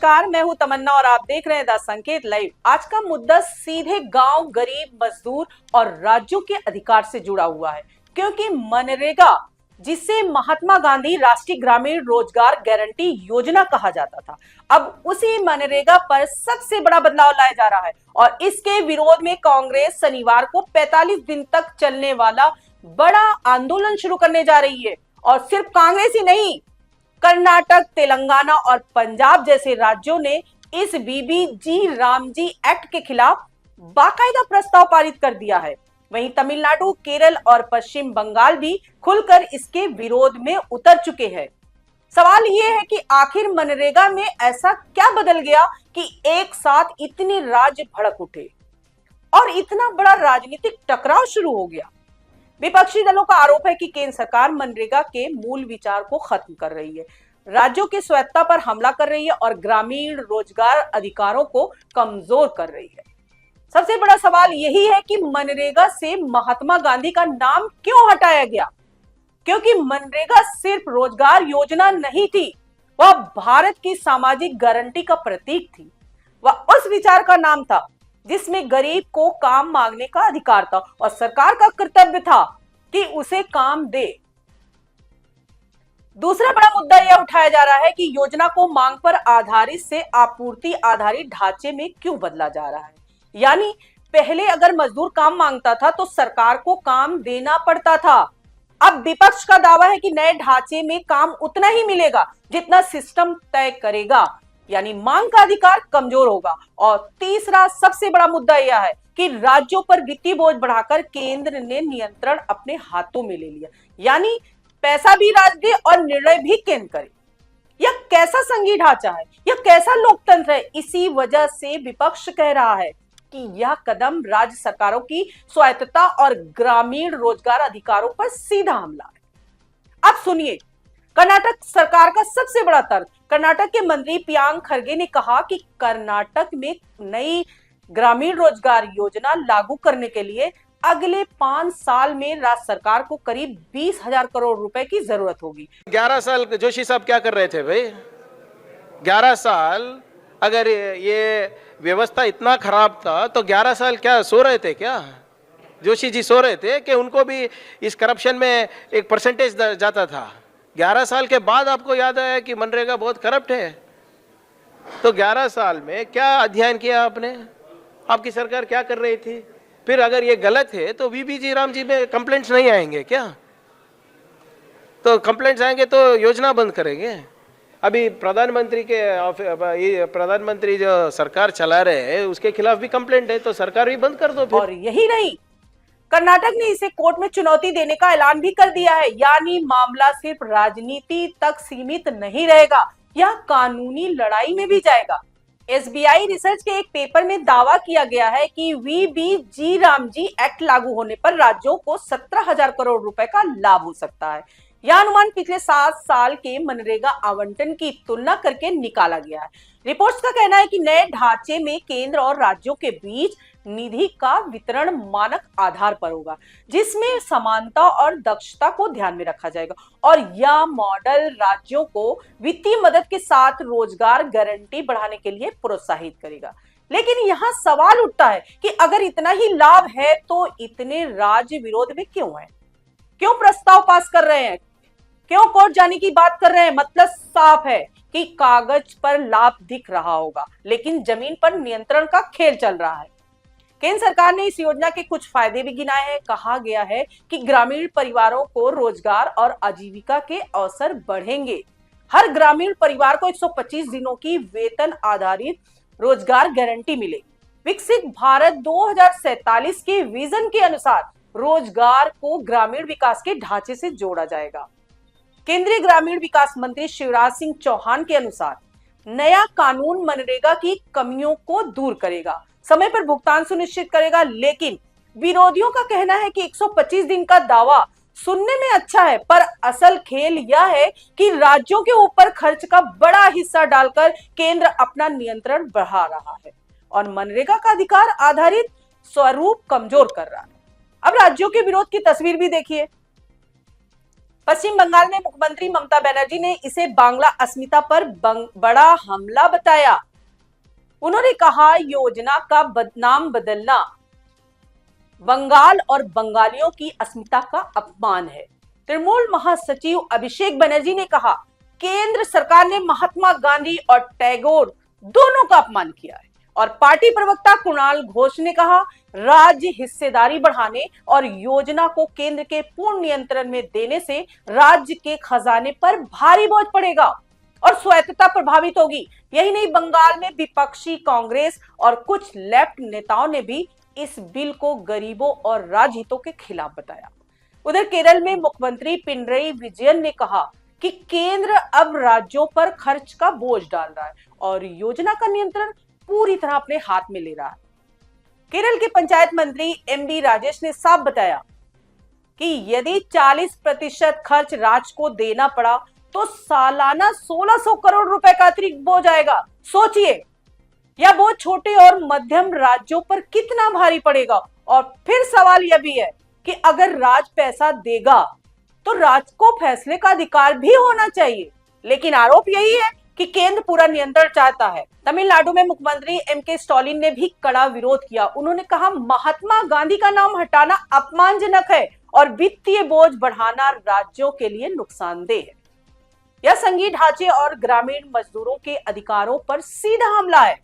नमस्कार, मैं हूं तमन्ना और आप देख रहे हैं द संकेत लाइव। आज का मुद्दा सीधे गांव, गरीब, मजदूर और राज्यों के अधिकार से जुड़ा हुआ है, क्योंकि मनरेगा, जिसे महात्मा गांधी राष्ट्रीय ग्रामीण रोजगार गारंटी योजना कहा जाता था, अब उसी मनरेगा पर सबसे बड़ा बदलाव लाया जा रहा है और इसके विरोध में कांग्रेस शनिवार को 45 दिन तक चलने वाला बड़ा आंदोलन शुरू करने जा रही है। और सिर्फ कांग्रेस ही नहीं, कर्नाटक, तेलंगाना और पंजाब जैसे राज्यों ने इस बीबीजी रामजी एक्ट के खिलाफ बाकायदा प्रस्ताव पारित कर दिया है। वहीं तमिलनाडु, केरल और पश्चिम बंगाल भी खुलकर इसके विरोध में उतर चुके हैं। सवाल यह है कि आखिर मनरेगा में ऐसा क्या बदल गया कि एक साथ इतने राज्य भड़क उठे और इतना बड़ा राजनीतिक टकराव शुरू हो गया। विपक्षी दलों का आरोप है कि केंद्र सरकार मनरेगा के मूल विचार को खत्म कर रही है, राज्यों की स्वायत्तता पर हमला कर रही है और ग्रामीण रोजगार अधिकारों को कमजोर कर रही है। सबसे बड़ा सवाल यही है कि मनरेगा से महात्मा गांधी का नाम क्यों हटाया गया, क्योंकि मनरेगा सिर्फ रोजगार योजना नहीं थी, वह भारत की सामाजिक गारंटी का प्रतीक थी। वह उस विचार का नाम था जिसमें गरीब को काम मांगने का अधिकार था और सरकार का कर्तव्य था कि उसे काम दे। दूसरा बड़ा मुद्दा यह उठाया जा रहा है कि योजना को मांग पर आधारित से आपूर्ति आधारित ढांचे में क्यों बदला जा रहा है। यानी पहले अगर मजदूर काम मांगता था तो सरकार को काम देना पड़ता था। अब विपक्ष का दावा है कि नए ढांचे में काम उतना ही मिलेगा जितना सिस्टम तय करेगा, यानी मांग का अधिकार कमजोर होगा। और तीसरा सबसे बड़ा मुद्दा यह है कि राज्यों पर वित्तीय बोझ बढ़ाकर केंद्र ने नियंत्रण अपने हाथों में ले लिया, यानी पैसा भी राज्य दे और निर्णय भी केंद्र करे। यह कैसा संघीय ढांचा है, यह कैसा लोकतंत्र है। इसी वजह से विपक्ष कह रहा है कि यह कदम राज्य सरकारों की स्वायत्तता और ग्रामीण रोजगार अधिकारों पर सीधा हमला है। अब सुनिए कर्नाटक सरकार का सबसे बड़ा तर्क। कर्नाटक के मंत्री प्रियांक खरगे ने कहा कि कर्नाटक में नई ग्रामीण रोजगार योजना लागू करने के लिए अगले 5 साल में राज्य सरकार को करीब 20,000 करोड़ रुपए की जरूरत होगी। 11 साल जोशी साहब क्या कर रहे थे भाई? 11 साल अगर ये व्यवस्था इतना खराब था तो 11 साल क्या सो रहे थे क्या? जोशी जी सो रहे थे कि उनको भी इस करप्शन में एक परसेंटेज जाता था। 11 साल के बाद आपको याद आया कि मनरेगा बहुत करप्ट है। तो 11 साल में क्या अध्ययन किया आपने? आपकी सरकार क्या कर रही थी? फिर अगर ये गलत है तो बीबीजी राम जी में कंप्लेंट्स नहीं आएंगे क्या? तो कंप्लेंट्स आएंगे तो योजना बंद करेंगे। अभी प्रधानमंत्री जो सरकार चला रहे हैं उसके खिलाफ भी कंप्लेंट है, तो सरकार भी बंद कर दो फिर। और यही नहीं, कर्नाटक ने इसे कोर्ट में चुनौती देने का ऐलान भी कर दिया है, यानी मामला सिर्फ राजनीति तक सीमित नहीं रहेगा, यह कानूनी लड़ाई में भी जाएगा। एसबीआई रिसर्च के एक पेपर में दावा किया गया है कि वीबीजी रामजी एक्ट लागू होने पर राज्यों को 17,000 करोड़ रुपए का लाभ हो सकता है। यह अनुमान पिछले 7 साल के मनरेगा आवंटन की तुलना करके निकाला गया है। रिपोर्ट्स का कहना है कि नए ढांचे में केंद्र और राज्यों के बीच निधि का वितरण मानक आधार पर होगा, जिसमें समानता और दक्षता को ध्यान में रखा जाएगा और यह मॉडल राज्यों को वित्तीय मदद के साथ रोजगार गारंटी बढ़ाने के लिए प्रोत्साहित करेगा। लेकिन यहाँ सवाल उठता है कि अगर इतना ही लाभ है तो इतने राज्य विरोध में क्यों है, क्यों प्रस्ताव पास कर रहे हैं, क्यों कोर्ट जाने की बात कर रहे हैं? मतलब साफ है कि कागज पर लाभ दिख रहा होगा लेकिन जमीन पर नियंत्रण का खेल चल रहा है। केंद्र सरकार ने इस योजना के कुछ फायदे भी गिनाए हैं। कहा गया है कि ग्रामीण परिवारों को रोजगार और आजीविका के अवसर बढ़ेंगे। हर ग्रामीण परिवार को 125 दिनों की वेतन आधारित रोजगार गारंटी मिलेगी। विकसित भारत 2047 के विजन के अनुसार रोजगार को ग्रामीण विकास के ढांचे से जोड़ा जाएगा। केंद्रीय ग्रामीण विकास मंत्री शिवराज सिंह चौहान के अनुसार नया कानून मनरेगा की कमियों को दूर करेगा, समय पर भुगतान सुनिश्चित करेगा। लेकिन विरोधियों का कहना है कि 125 दिन का दावा सुनने में अच्छा है, पर असल खेल यह है कि राज्यों के ऊपर खर्च का बड़ा हिस्सा डालकर केंद्र अपना नियंत्रण बढ़ा रहा है और मनरेगा का अधिकार आधारित स्वरूप कमजोर कर रहा है। अब राज्यों के विरोध की तस्वीर भी देखिए। पश्चिम बंगाल में मुख्यमंत्री ममता बनर्जी ने इसे बांग्ला अस्मिता पर बड़ा हमला बताया। उन्होंने कहा, योजना का नाम बदलना बंगाल और बंगालियों की अस्मिता का अपमान है। तृणमूल महासचिव अभिषेक बनर्जी ने कहा, केंद्र सरकार ने महात्मा गांधी और टैगोर दोनों का अपमान किया है। और पार्टी प्रवक्ता कुणाल घोष ने कहा, राज्य हिस्सेदारी बढ़ाने और योजना को केंद्र के पूर्ण नियंत्रण में देने से राज्य के खजाने पर भारी बोझ पड़ेगा और स्वायत्तता प्रभावित होगी। यही नहीं, बंगाल में विपक्षी कांग्रेस और कुछ लेफ्ट नेताओं ने भी इस बिल को गरीबों और राजहितों के खिलाफ बताया। उधर केरल में मुख्यमंत्री पिनरई विजयन ने कहा कि केंद्र अब राज्यों पर खर्च का बोझ डाल रहा है और योजना का नियंत्रण पूरी तरह अपने हाथ में ले रहा है। केरल के पंचायत मंत्री एमबी राजेश ने साफ बताया कि यदि 40% खर्च राज्य को देना पड़ा तो सालाना 1600 करोड़ रुपए का अतिरिक्त बोझ आएगा। सोचिए, यह बोझ छोटे और मध्यम राज्यों पर कितना भारी पड़ेगा। और फिर सवाल यह भी है कि अगर राज्य पैसा देगा तो राज्य को फैसले का अधिकार भी होना चाहिए, लेकिन आरोप यही है कि केंद्र पूरा नियंत्रण चाहता है। तमिलनाडु में मुख्यमंत्री एमके स्टालिन ने भी कड़ा विरोध किया। उन्होंने कहा, महात्मा गांधी का नाम हटाना अपमानजनक है और वित्तीय बोझ बढ़ाना राज्यों के लिए नुकसानदेह है। यह संघीय ढांचे और ग्रामीण मजदूरों के अधिकारों पर सीधा हमला है।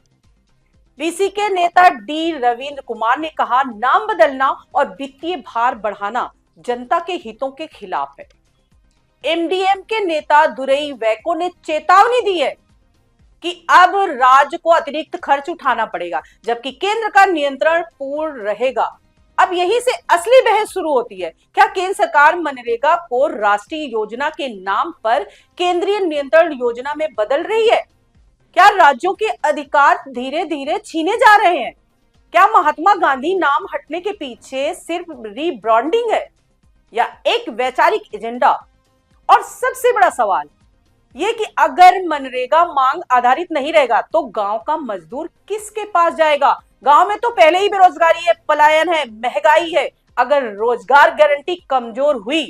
बीसी के नेता डी रविंद्र कुमार ने कहा, नाम बदलना और वित्तीय भार बढ़ाना जनता के हितों के खिलाफ है। एमडीएम के नेता दुरई वैको ने चेतावनी दी है कि अब राज्य को अतिरिक्त खर्च उठाना पड़ेगा जबकि केंद्र का नियंत्रण पूर्ण रहेगा। अब यहीं से असली बहस शुरू होती है। क्या केंद्र सरकार मनरेगा को राष्ट्रीय योजना के नाम पर केंद्रीय नियंत्रण योजना में बदल रही है? क्या राज्यों के अधिकार धीरे धीरे छीने जा रहे हैं? क्या महात्मा गांधी नाम हटने के पीछे सिर्फ रीब्रांडिंग है या एक वैचारिक एजेंडा? और सबसे बड़ा सवाल यह कि अगर मनरेगा मांग आधारित नहीं रहेगा तो गांव का मजदूर किसके पास जाएगा? गांव में तो पहले ही बेरोजगारी है, पलायन है, महंगाई है। अगर रोजगार गारंटी कमजोर हुई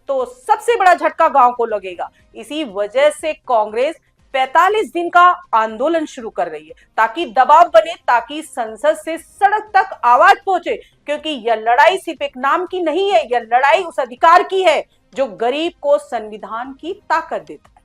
तो सबसे बड़ा झटका गांव को लगेगा। इसी वजह से कांग्रेस 45 दिन का आंदोलन शुरू कर रही है ताकि दबाव बने, ताकि संसद से सड़क तक आवाज पहुंचे, क्योंकि यह लड़ाई सिर्फ एक नाम की नहीं है, यह लड़ाई उस अधिकार की है जो गरीब को संविधान की ताकत देता है।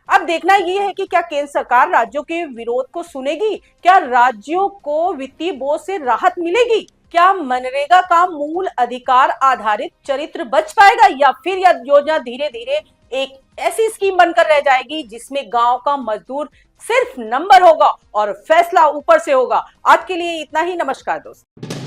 अब देखना यह है कि क्या केंद्र सरकार राज्यों के विरोध को सुनेगी? क्या राज्यों को वित्तीय बोझ से राहत मिलेगी? क्या मनरेगा का मूल अधिकार आधारित चरित्र बच पाएगा या फिर यह योजना धीरे धीरे एक ऐसी स्कीम बनकर रह जाएगी जिसमें गांव का मजदूर सिर्फ नंबर होगा और फैसला ऊपर से होगा? आज के लिए इतना ही। नमस्कार दोस्तों।